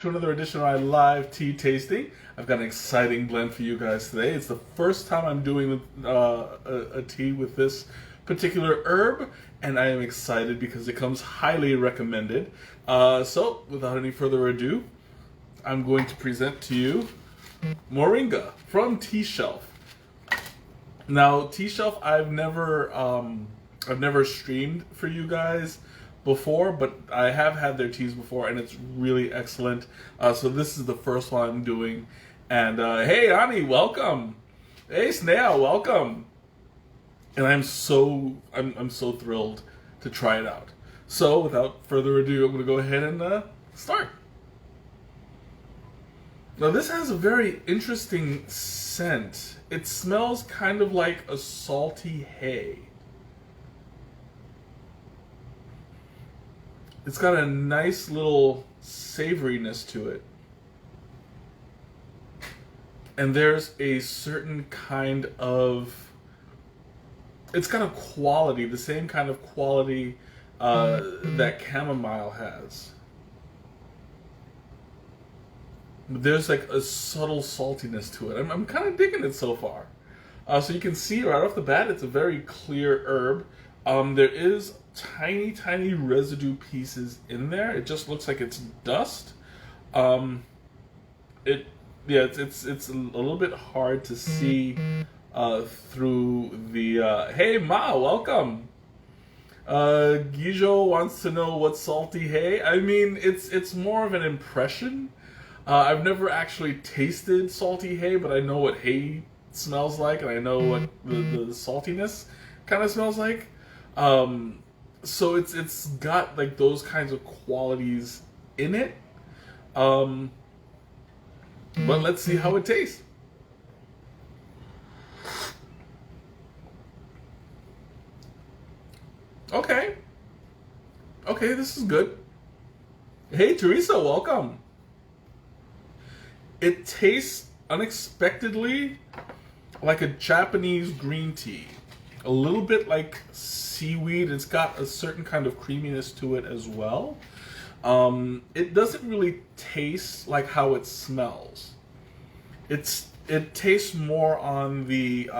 To another edition of my live tea tasting. I've got an exciting blend for you guys today. It's the first time I'm doing a tea with this particular herb, and I am excited because it comes highly recommended. So, without any further ado, I'm going to present to you Moringa from Tea Shelf. Now, Tea Shelf, I've never streamed for you guys before, but I have had their teas before, and it's really excellent. So this is the first one I'm doing. And hey, Ani, welcome. Hey, Snail, welcome. And I'm so thrilled to try it out. So without further ado, I'm going to go ahead and start. Now this has a very interesting scent. It smells kind of like a salty hay. It's got a nice little savoriness to it. And there's a certain kind of... It's got a quality, the same kind of quality that chamomile has. There's like a subtle saltiness to it. I'm kind of digging it so far. So you can see right off the bat, it's a very clear herb. There is tiny residue pieces in there. It just looks like it's dust. It's a little bit hard to see through the. Hey Ma, welcome. Gijo wants to know what's salty hay. I mean, it's more of an impression. I've never actually tasted salty hay, but I know what hay smells like, and I know what the saltiness kind of smells like. So it's got like those kinds of qualities in it. But let's see how it tastes. Okay. Okay, this is good. Hey Teresa, welcome. It tastes unexpectedly like a Japanese green tea. A little bit like seaweed. It's got a certain kind of creaminess to it as well. It doesn't really taste like how it smells. It tastes more on the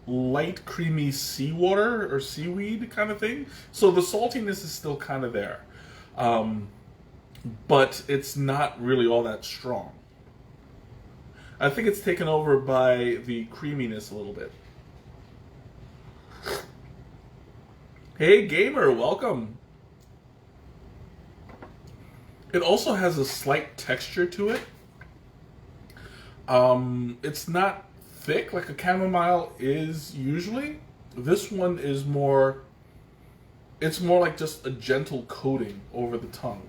light creamy seawater or seaweed kind of thing. So the saltiness is still kind of there. But it's not really all that strong. I think it's taken over by the creaminess a little bit. Hey gamer, welcome. It also has a slight texture to it. It's not thick like a chamomile is usually. This one is more, it's more like just a gentle coating over the tongue.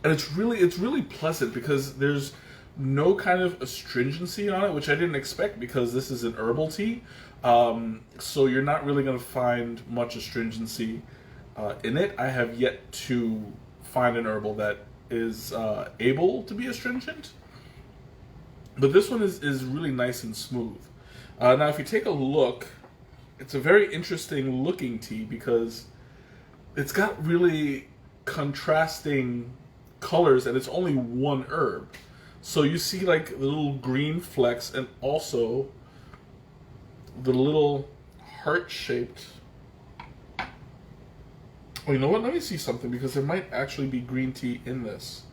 And it's really pleasant because there's no kind of astringency on it, which I didn't expect because this is an herbal tea. So you're not really going to find much astringency in it. I have yet to find an herbal that is able to be astringent. But this one is really nice and smooth. Now if you take a look, it's a very interesting looking tea because it's got really contrasting colors and it's only one herb. So you see like the little green flecks and also the little heart-shaped... Oh, you know what? Let me see something because there might actually be green tea in this.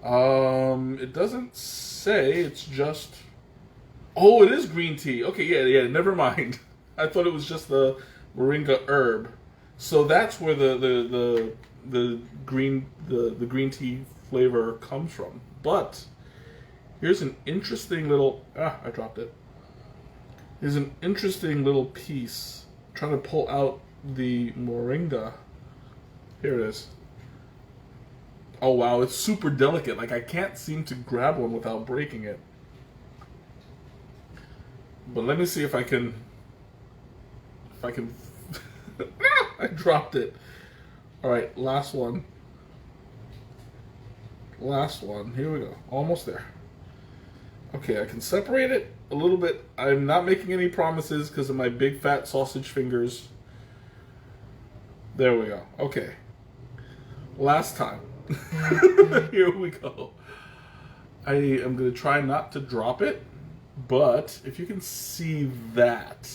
It doesn't say. It's just... Oh, it is green tea. Okay, yeah. Never mind. I thought it was just the Moringa herb. So that's where the green tea flavor comes from. But here's an interesting little... I dropped it. Here's an interesting little piece. I'm trying to pull out the Moringa. Here it is. Oh wow, it's super delicate. Like I can't seem to grab one without breaking it. But let me see if I can... I dropped it. Alright, last one. Last one. Here we go. Almost there. Okay, I can separate it a little bit. I'm not making any promises because of my big fat sausage fingers. There we go. Okay. last time. Here we go. I am going to try not to drop it, but if you can see that,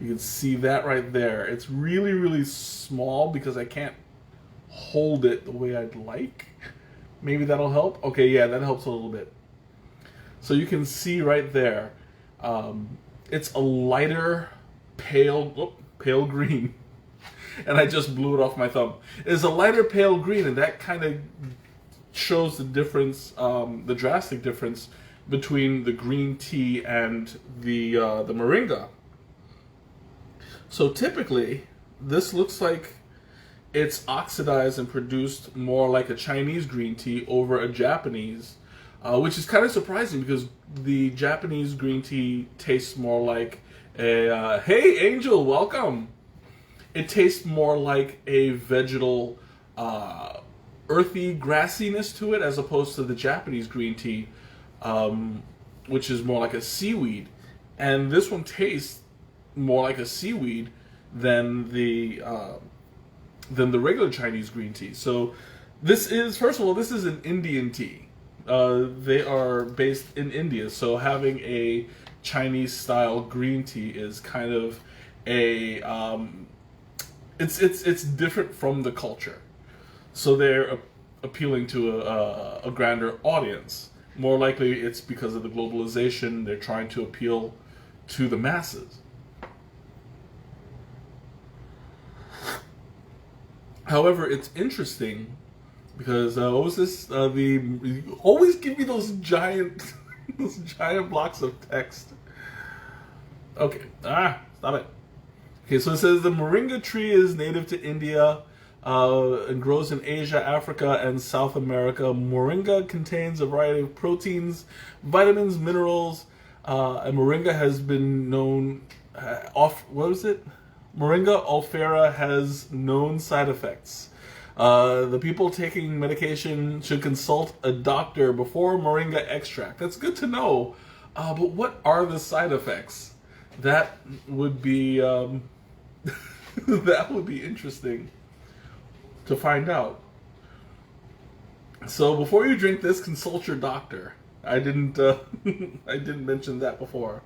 you can see that right there. It's really, really small because I can't hold it the way I'd like. Maybe that'll help. Okay, yeah, that helps a little bit. So you can see right there, it's a lighter pale green. And I just blew it off my thumb. It's a lighter pale green, and that kind of shows the difference, the drastic difference between the green tea and the Moringa. So typically, this looks like it's oxidized and produced more like a Chinese green tea over a Japanese, which is kind of surprising because the Japanese green tea tastes more like a, hey Angel, welcome! It tastes more like a vegetal, earthy grassiness to it as opposed to the Japanese green tea, which is more like a seaweed. And this one tastes more like a seaweed than the regular Chinese green tea. So this is, first of all, this is an Indian tea. They are based in India, so having a Chinese style green tea is kind of a it's different from the culture. So they're appealing to a grander audience. More likely it's because of the globalization. They're trying to appeal to the masses. However, it's interesting because what was this? You always give me those giant, those giant blocks of text. Okay, stop it. Okay, so it says the Moringa tree is native to India and grows in Asia, Africa, and South America. Moringa contains a variety of proteins, vitamins, minerals, and Moringa has been known Moringa alifera has known side effects. The people taking medication should consult a doctor before Moringa extract. That's good to know. But what are the side effects? That would be that would be interesting to find out. So before you drink this, consult your doctor. I didn't I didn't mention that before.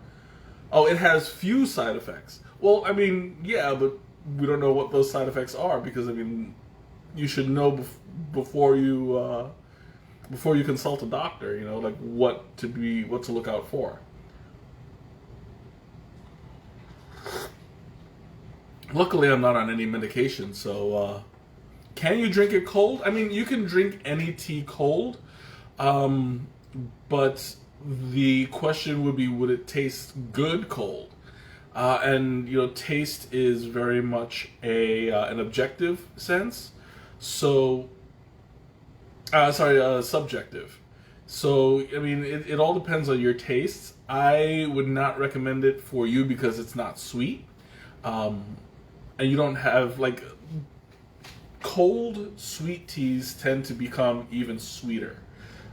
Oh, it has few side effects. Well, I mean, yeah, but we don't know what those side effects are because I mean, you should know before you consult a doctor. You know, like what to look out for. Luckily, I'm not on any medication, so can you drink it cold? I mean, you can drink any tea cold, but the question would be, would it taste good cold? And you know, taste is very much an objective sense. So, subjective. So, I mean, it all depends on your tastes. I would not recommend it for you because it's not sweet. And you don't have, like, cold sweet teas tend to become even sweeter.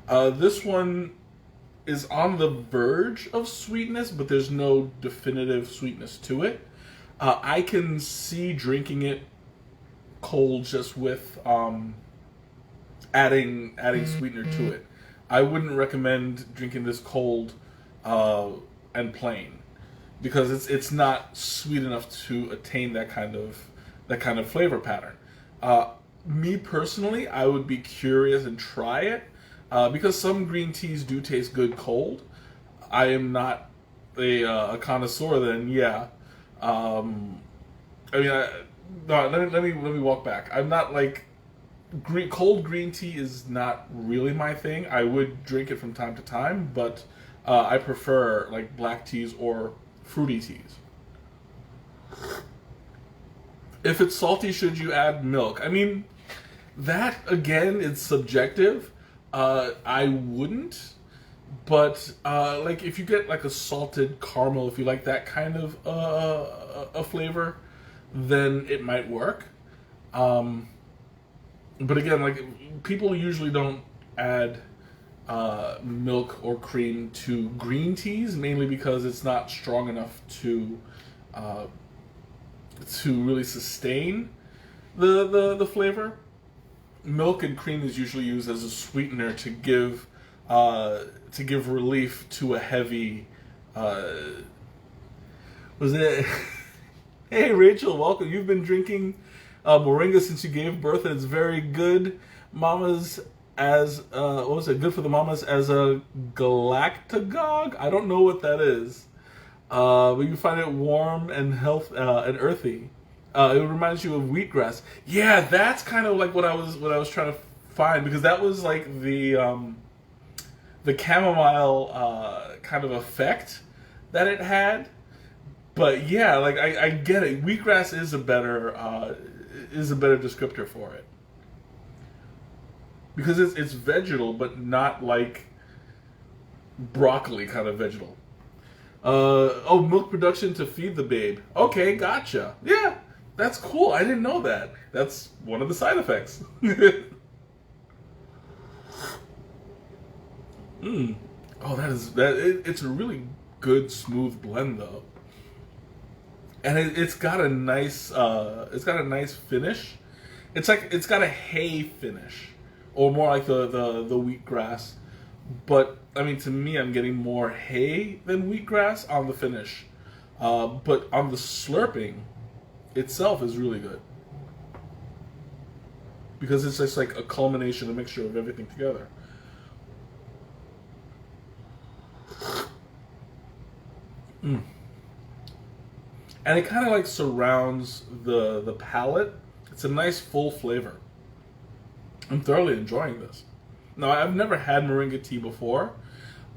This one is on the verge of sweetness, but there's no definitive sweetness to it. I can see drinking it cold just with adding sweetener to it. I wouldn't recommend drinking this cold and plain because it's not sweet enough to attain that kind of flavor pattern. Me personally, I would be curious and try it because some green teas do taste good cold. I am not a connoisseur. Then yeah, I mean, no. Let me walk back. I'm not like cold green tea is not really my thing. I would drink it from time to time, but I prefer like black teas or fruity teas. If it's salty, should you add milk? I mean, that again, it's subjective. I wouldn't, but like if you get like a salted caramel, if you like that kind of a flavor, then it might work. But again, like people usually don't add milk or cream to green teas, mainly because it's not strong enough to really sustain the flavor. milk and cream is usually used as a sweetener to give relief to a heavy. Was it? Hey Rachel, welcome. You've been drinking Moringa since you gave birth, and it's very good. Mamas as what was it? Good for the mamas as a galactagogue. I don't know what that is, but you find it warm and and earthy. It reminds you of wheatgrass. Yeah, that's kind of like what I was trying to find, because that was like the chamomile kind of effect that it had. But yeah, like I get it. Wheatgrass is a better descriptor for it, because it's vegetal, but not like broccoli kind of vegetal. Oh, milk production to feed the babe. Okay, gotcha. Yeah, that's cool. I didn't know that. That's one of the side effects. Mm. Oh, it's a really good smooth blend though, and it's got a nice finish. It's got a hay finish, or more like the wheatgrass. But I mean, to me, I'm getting more hay than wheatgrass on the finish. But on the slurping itself is really good, because it's just like a culmination, a mixture of everything together. Mm. And it kind of like surrounds the palate. It's a nice full flavor. I'm thoroughly enjoying this. Now, I've never had Moringa tea before.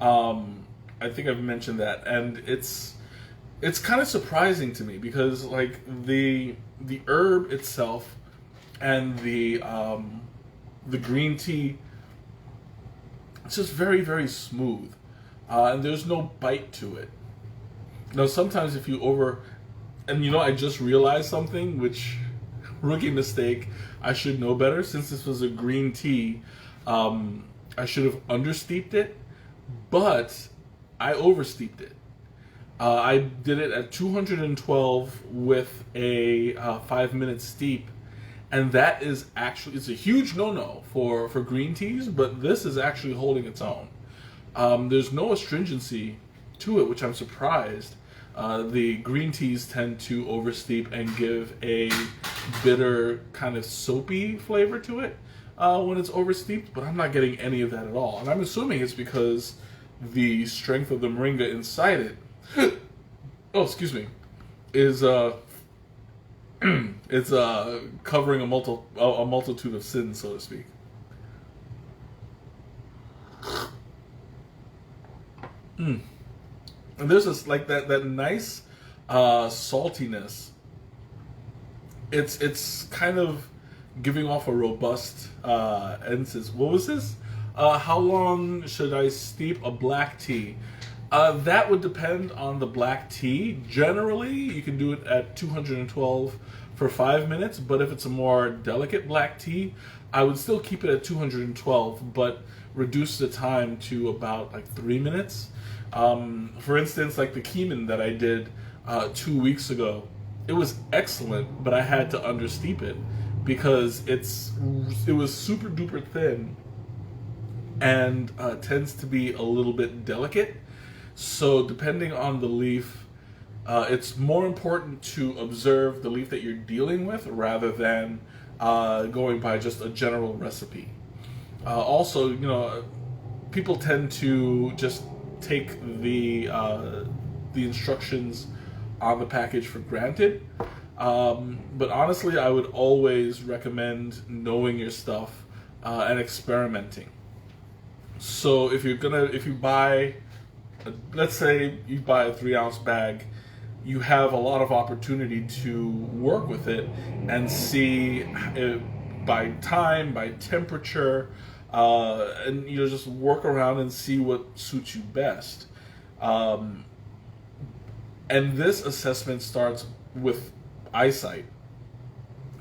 I think I've mentioned that, and it's kind of surprising to me, because like the herb itself and the green tea, it's just very, very smooth, and there's no bite to it. Now, sometimes if you and I just realized something, which, rookie mistake, I should know better. Since this was a green tea, I should have understeeped it, but I oversteeped it. I did it at 212 with a 5-minute steep, and that is actually, it's a huge no-no for green teas, but this is actually holding its own. There's no astringency to it, which I'm surprised. The green teas tend to oversteep and give a bitter, kind of soapy flavor to it when it's oversteeped, but I'm not getting any of that at all. And I'm assuming it's because the strength of the moringa inside it, oh, excuse me, is it's covering a multitude of sins, so to speak. Mm. And there's this like that nice saltiness. It's kind of giving off a robust emphasis. What was this? How long should I steep a black tea? That would depend on the black tea. Generally, you can do it at 212 for 5 minutes, but if it's a more delicate black tea, I would still keep it at 212, but reduce the time to about like 3 minutes. For instance, like the Keeman that I did 2 weeks ago, it was excellent, but I had to understeep it because it was super duper thin and tends to be a little bit delicate. So depending on the leaf, it's more important to observe the leaf that you're dealing with rather than going by just a general recipe. Also, people tend to just take the instructions on the package for granted. But honestly, I would always recommend knowing your stuff and experimenting. So if you buy, let's say you buy a 3-ounce bag, you have a lot of opportunity to work with it and see by time, by temperature, and just work around and see what suits you best. And this assessment starts with eyesight.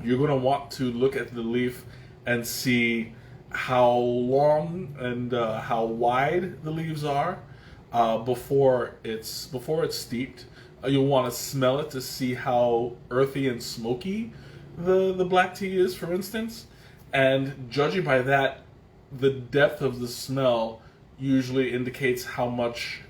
You're going to want to look at the leaf and see how long and how wide the leaves are before it's steeped. You'll want to smell it to see how earthy and smoky the black tea is, for instance. And judging by that, the depth of the smell usually indicates how much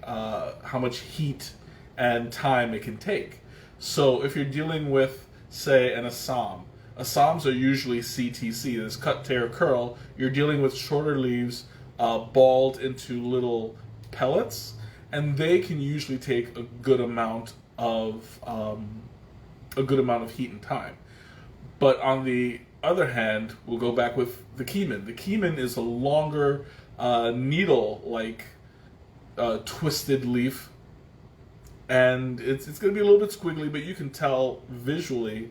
heat and time it can take. So if you're dealing with, say, an Assam, Assams are usually CTC, this cut, tear, curl. You're dealing with shorter leaves, balled into little pellets, and they can usually take a good amount of heat and time. But on the other hand, we'll go back with the Keeman. The Keeman is a longer needle-like twisted leaf, and it's going to be a little bit squiggly, but you can tell visually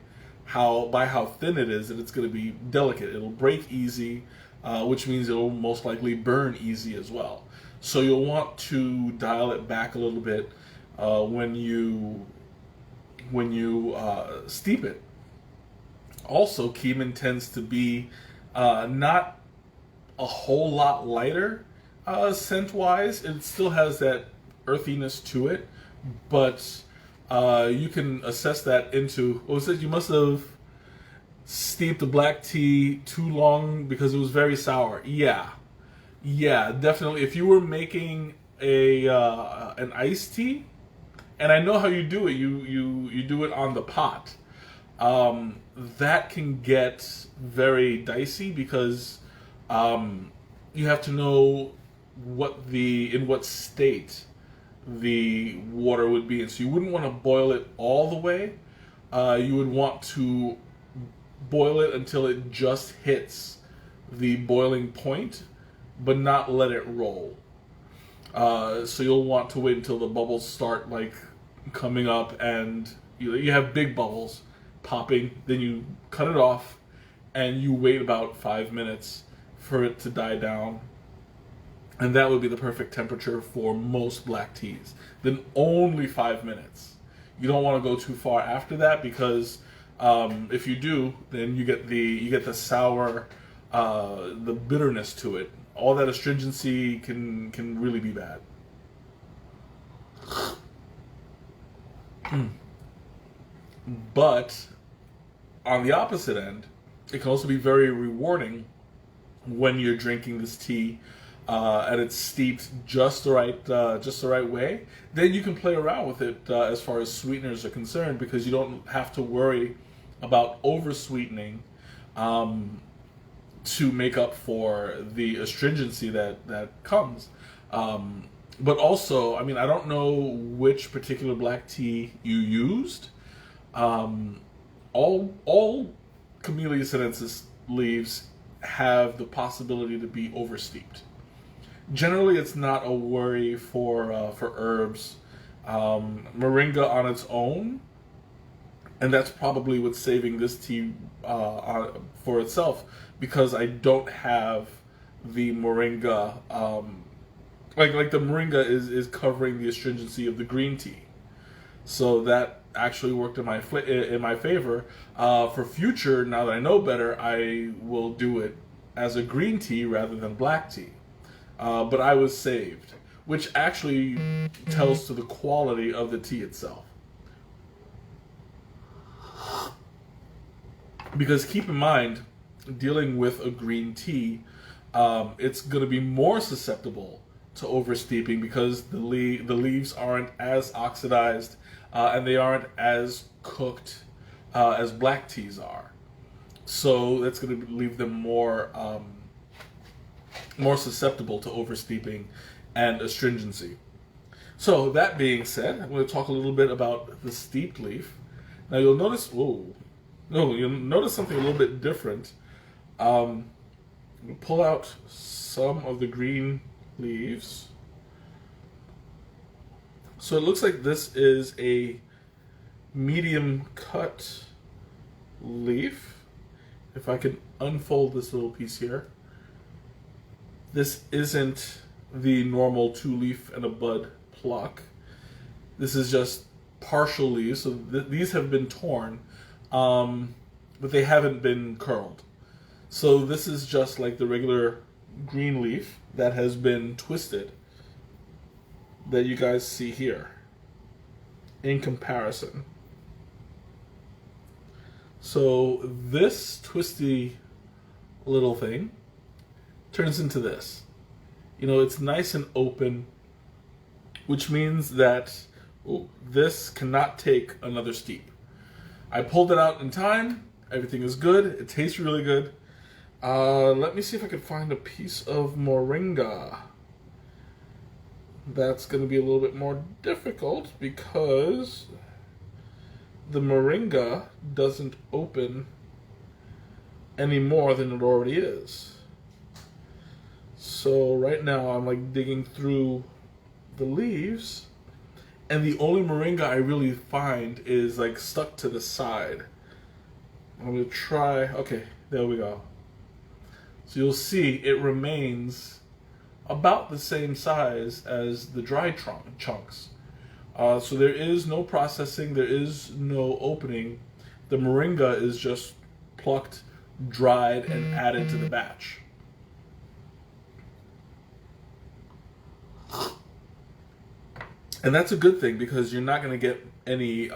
by how thin it is that it's going to be delicate. It'll break easy, which means it'll most likely burn easy as well. So you'll want to dial it back a little bit when you steep it. Also, Keeman tends to be not a whole lot lighter scent-wise. It still has that earthiness to it, but you can assess that into, what was it? You must have steeped the black tea too long because it was very sour. Yeah, definitely. If you were making an iced tea, and I know how you do it, you do it on the pot. That can get very dicey because you have to know in what state the water would be in. So you wouldn't want to boil it all the way. You would want to boil it until it just hits the boiling point, but not let it roll. So you'll want to wait until the bubbles start like coming up, and you have big bubbles popping. Then you cut it off, and you wait about 5 minutes for it to die down. And that would be the perfect temperature for most black teas. Then only 5 minutes. You don't want to go too far after that because if you do, then you get the sour, the bitterness to it. All that astringency can really be bad. But on the opposite end, it can also be very rewarding when you're drinking this tea and it's steeped just the right way. Then you can play around with it as far as sweeteners are concerned, because you don't have to worry about over sweetening to make up for the astringency that comes. But also, I mean, I don't know which particular black tea you used. All Camellia sinensis leaves have the possibility to be oversteeped. Generally, it's not a worry for herbs. Moringa on its own, and that's probably what's saving this tea for itself, because I don't have the Moringa. Like the Moringa is covering the astringency of the green tea, so that actually worked in my favor. For future, now that I know better, I will do it as a green tea rather than black tea. But I was saved, which actually tells to the quality of the tea itself. Because keep in mind, dealing with a green tea, it's going to be more susceptible to oversteeping because the leaves aren't as oxidized and they aren't as cooked as black teas are. So that's going to leave them more susceptible to oversteeping and astringency. So that being said, I'm going to talk a little bit about the steeped leaf. Now you'll notice, you'll notice something a little bit different. Pull out some of the green leaves. So it looks like this is a medium cut leaf. If I can unfold this little piece here. This isn't the normal 2-leaf and a bud pluck. This is just partial leaves. So these have been torn, but they haven't been curled. So this is just like the regular green leaf that has been twisted that you guys see here in comparison. So this twisty little thing turns into this. You know, it's nice and open, which means that this cannot take another steep. I pulled it out in time. Everything is good. It tastes really good. Let me see if I can find a piece of Moringa. That's going to be a little bit more difficult because the Moringa doesn't open any more than it already is. So right now I'm like digging through the leaves, and the only Moringa I really find is like stuck to the side. I'm going to try. Okay, there we go. So you'll see it remains about the same size as the dry chunks. So there is no processing, there is no opening. The Moringa is just plucked, dried, and added to the batch. And that's a good thing because you're not going to get any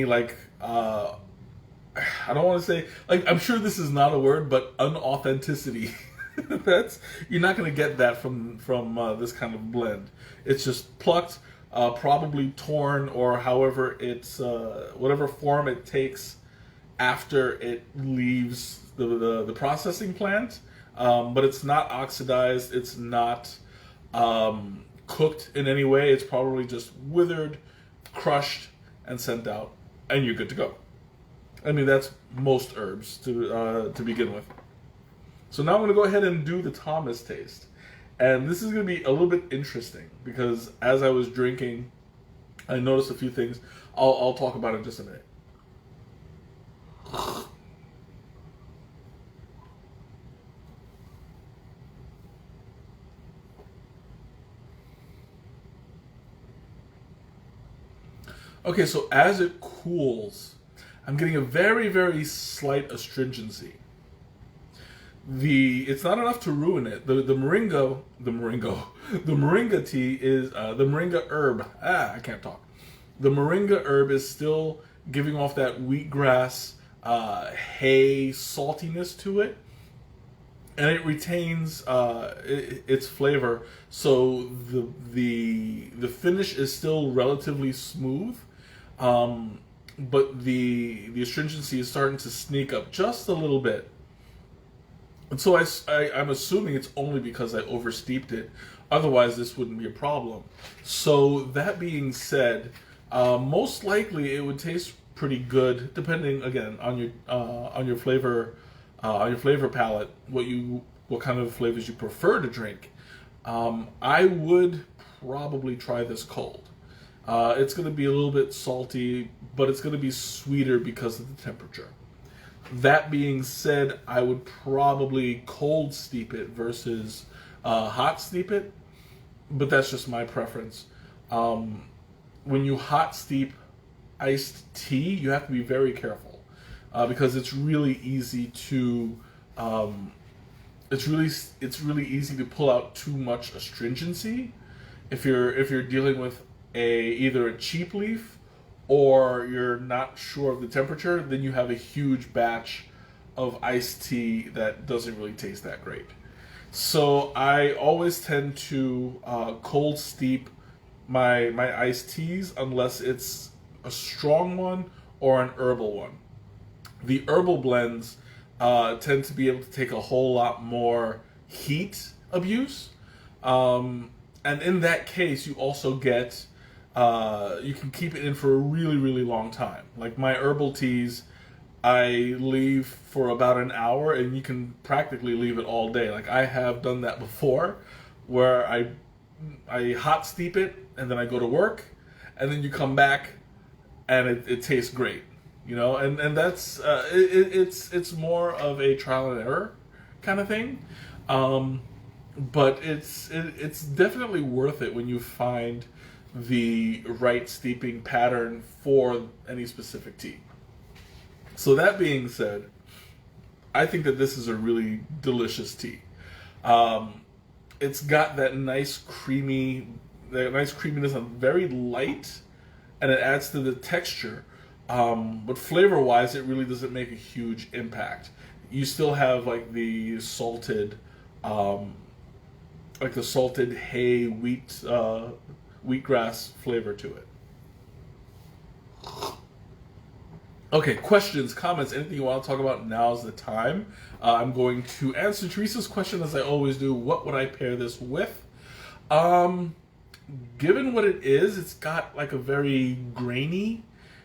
like I don't want to say, like, I'm sure this is not a word, but unauthenticity. You're not going to get that from this kind of blend. It's just plucked, probably torn, or however it's whatever form it takes after it leaves the processing plant. But it's not oxidized. It's not cooked in any way. It's probably just withered, crushed, and sent out, and you're good to go. I mean, that's most herbs to begin with. So now I'm going to go ahead and do the Thomas taste. And this is going to be a little bit interesting because as I was drinking, I noticed a few things. I'll talk about it in just a minute. Okay, so as it cools, I'm getting a very, very slight astringency. It's not enough to ruin it. The Moringa tea is the Moringa herb. I can't talk. The Moringa herb is still giving off that wheatgrass hay saltiness to it, and it retains its flavor. So the finish is still relatively smooth. But the astringency is starting to sneak up just a little bit. And so I'm assuming it's only because I oversteeped it. Otherwise, this wouldn't be a problem. So that being said, most likely it would taste pretty good, depending again on your flavor palette, what kind of flavors you prefer to drink. I would probably try this cold. It's going to be a little bit salty, but it's going to be sweeter because of the temperature. That being said, I would probably cold steep it versus hot steep it, but that's just my preference. When you hot steep iced tea, you have to be very careful because it's really easy to it's really easy to pull out too much astringency if you're dealing with either a cheap leaf or you're not sure of the temperature. Then you have a huge batch of iced tea that doesn't really taste that great. So I always tend to cold steep my iced teas unless it's a strong one or an herbal one. The herbal blends tend to be able to take a whole lot more heat abuse, and in that case you also get you can keep it in for a really, really long time. Like my herbal teas, I leave for about an hour, and you can practically leave it all day. Like I have done that before, where I hot steep it, and then I go to work, and then you come back, and it tastes great, you know. And that's it's more of a trial and error kind of thing, but it's definitely worth it when you find the right steeping pattern for any specific tea. So that being said, I think that this is a really delicious tea. It's got that nice creaminess, and very light, and it adds to the texture. But flavor-wise, it really doesn't make a huge impact. You still have like the salted, hay wheatgrass flavor to it. Okay, questions, comments, anything you want to talk about, now's the time. I'm going to answer Teresa's question as I always do. What would I pair this with? Given what it is, it's got like a very grainy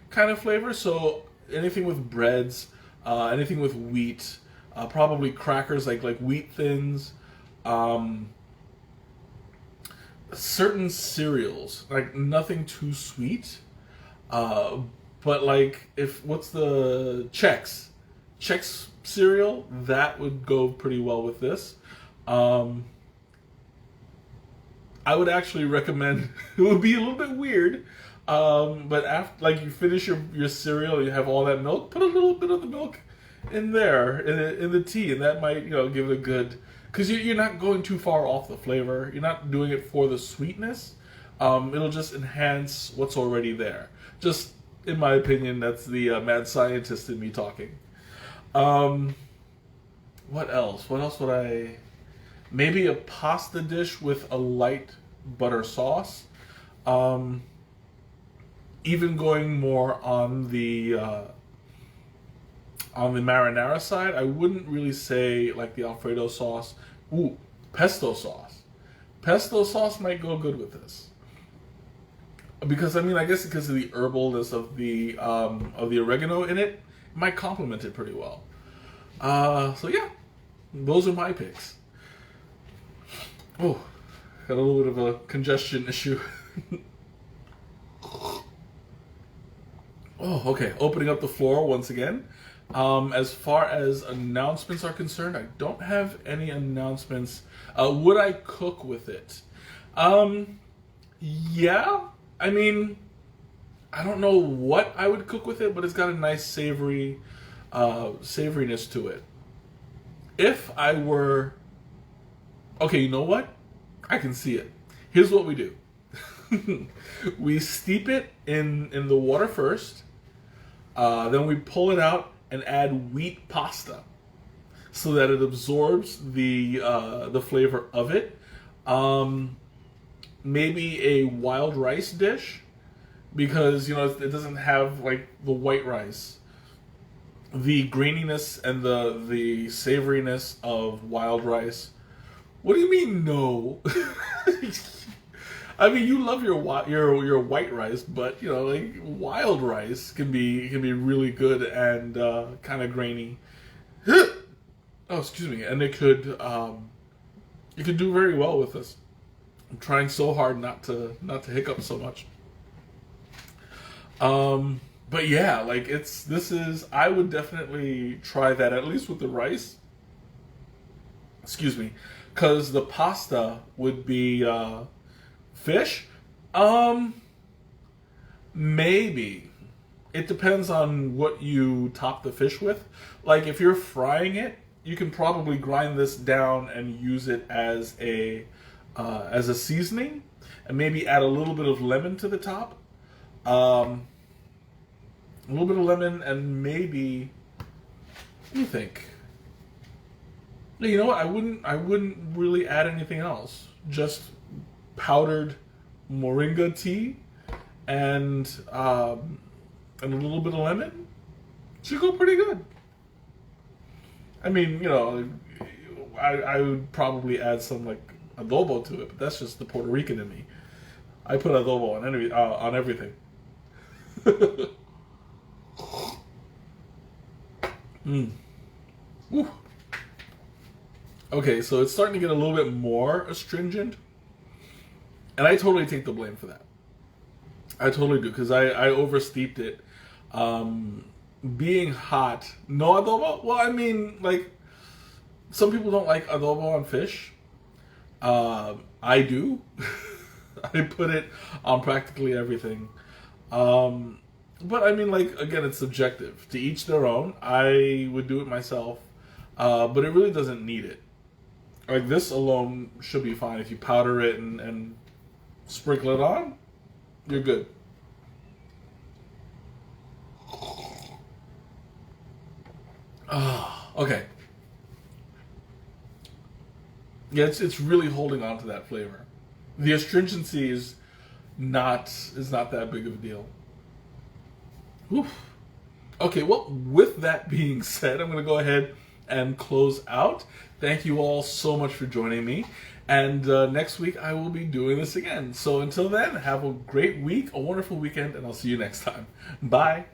kind of flavor. So anything with breads, anything with wheat, probably crackers like wheat thins, certain cereals, like nothing too sweet. But like what's the Chex cereal, that would go pretty well with this. I would actually recommend, it would be a little bit weird, but after like you finish your cereal, you have all that milk, put a little bit of the milk in there in the tea, and that might give it a good, because you're not going too far off the flavor. You're not doing it for the sweetness. It'll just enhance what's already there. Just in my opinion, that's the mad scientist in me talking. What else? What else would I? Maybe a pasta dish with a light butter sauce. Even going more on the marinara side, I wouldn't really say like the Alfredo sauce. Ooh, pesto sauce. Pesto sauce might go good with this. Because I guess because of the herbalness of the oregano in it, it might complement it pretty well. So yeah, those are my picks. Oh, got a little bit of a congestion issue. Oh, okay. Opening up the floor once again. As far as announcements are concerned, I don't have any announcements. Would I cook with it? Yeah. I don't know what I would cook with it, but it's got a nice savoriness to it. If I were... Okay, you know what? I can see it. Here's what we do. We steep it in the water first. Then we pull it out and add wheat pasta so that it absorbs the flavor of it. Maybe a wild rice dish, because it doesn't have like the white rice, the graininess and the savoriness of wild rice. What do you mean no? You love your white rice, but like wild rice can be really good and kind of grainy. Oh, excuse me. And it could do very well with this. I'm trying so hard not to hiccup so much. But yeah, like I would definitely try that, at least with the rice. Excuse me, because the pasta would be fish. Maybe. It depends on what you top the fish with. Like if you're frying it, you can probably grind this down and use it as a seasoning, and maybe add a little bit of lemon to the top. A little bit of lemon, and maybe, let me think. You know what? I wouldn't really add anything else. Just powdered Moringa tea and a little bit of lemon. Should go pretty good. I would probably add some like adobo to it, but that's just the Puerto Rican in me. I put adobo on everything. Woo. Okay, so it's starting to get a little bit more astringent, and I totally take the blame for that. I totally do, because I oversteeped it. Being hot, no adobo. Well, like some people don't like adobo on fish. I do. I put it on practically everything. But like, again, it's subjective. To each their own. I would do it myself, but it really doesn't need it. Like this alone should be fine. If you powder it and sprinkle it on, you're good. Oh, okay. Yeah, it's really holding on to that flavor. The astringency is not that big of a deal. Oof. Okay, well, with that being said, I'm going to go ahead and close out. Thank you all so much for joining me. And next week I will be doing this again. So until then, have a great week, a wonderful weekend, and I'll see you next time. Bye.